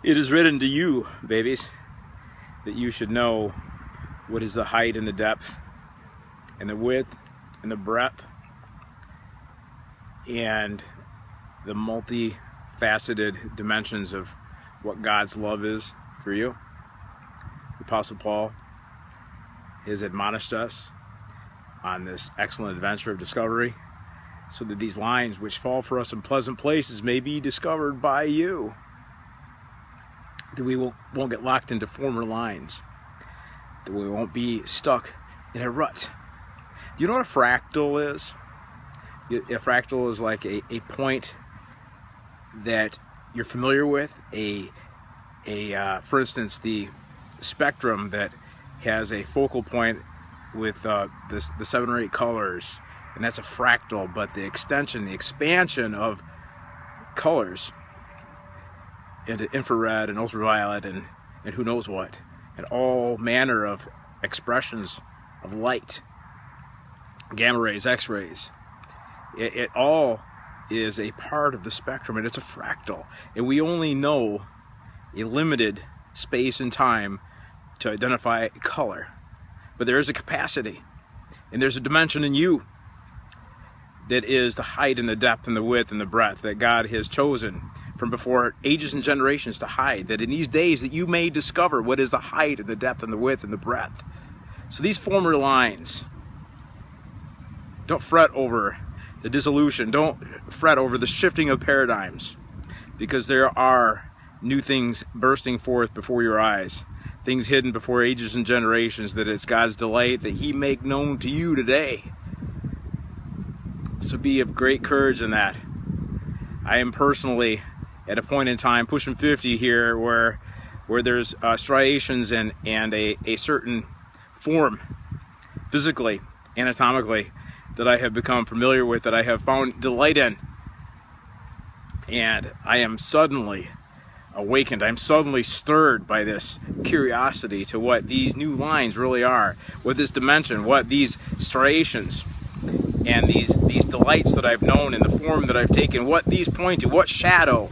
It is written to you, babies, that you should know what is the height and the depth and the width and the breadth and the multifaceted dimensions of what God's love is for you. The Apostle Paul has admonished us on this excellent adventure of discovery, so that these lines which fall for us in pleasant places may be discovered by you, that we won't get locked into former lines, that we won't be stuck in a rut. Do you know what a fractal is? A fractal is like a point that you're familiar with, for instance, the spectrum that has a focal point with the 7 or 8 colors, and that's a fractal. But the expansion of colors into infrared and ultraviolet and who knows what, and all manner of expressions of light, gamma rays, x-rays, it all is a part of the spectrum, and it's a fractal, and we only know a limited space and time to identify color. But there is a capacity, and there's a dimension in you that is the height and the depth and the width and the breadth that God has chosen from before ages and generations to hide, that in these days that you may discover what is the height and the depth and the width and the breadth. So these former lines, don't fret over the dissolution, don't fret over the shifting of paradigms, because there are new things bursting forth before your eyes, things hidden before ages and generations, that it's God's delight that He make known to you today. So be of great courage in that. I am personally at a point in time, pushing 50 here, where there's striations and a certain form, physically, anatomically, that I have become familiar with, that I have found delight in. And I am suddenly awakened, I'm suddenly stirred by this curiosity to what these new lines really are, what this dimension, what these striations and these delights that I've known in the form that I've taken, what these point to, what shadow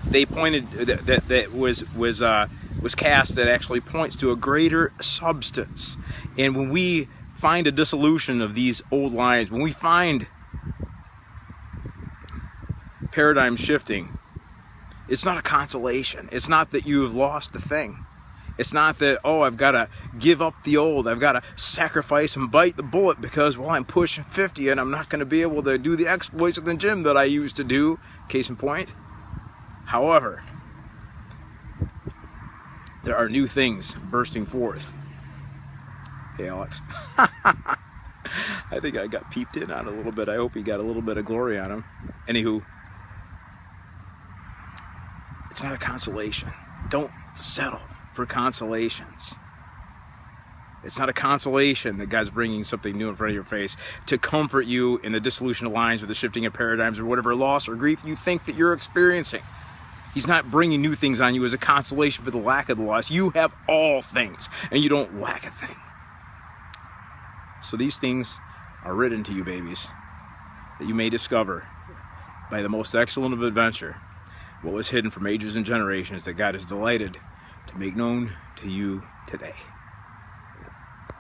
they pointed, that was cast, that actually points to a greater substance. And when we find a dissolution of these old lines, when we find paradigm shifting, it's not a consolation. It's not that you have lost the thing. It's not that, oh, I've got to give up the old. I've got to sacrifice and bite the bullet because, well, I'm pushing 50 and I'm not going to be able to do the exploits in the gym that I used to do. Case in point. However, there are new things bursting forth. Hey, Alex. I think I got peeped in on a little bit. I hope he got a little bit of glory on him. Anywho, it's not a consolation. Don't settle for consolations. It's not a consolation that God's bringing something new in front of your face to comfort you in the dissolution of lines or the shifting of paradigms or whatever loss or grief you think that you're experiencing. He's not bringing new things on you as a consolation for the lack of the loss. You have all things, and you don't lack a thing. So these things are written to you, babies, that you may discover by the most excellent of adventure what was hidden from ages and generations, that God is delighted to make known to you today.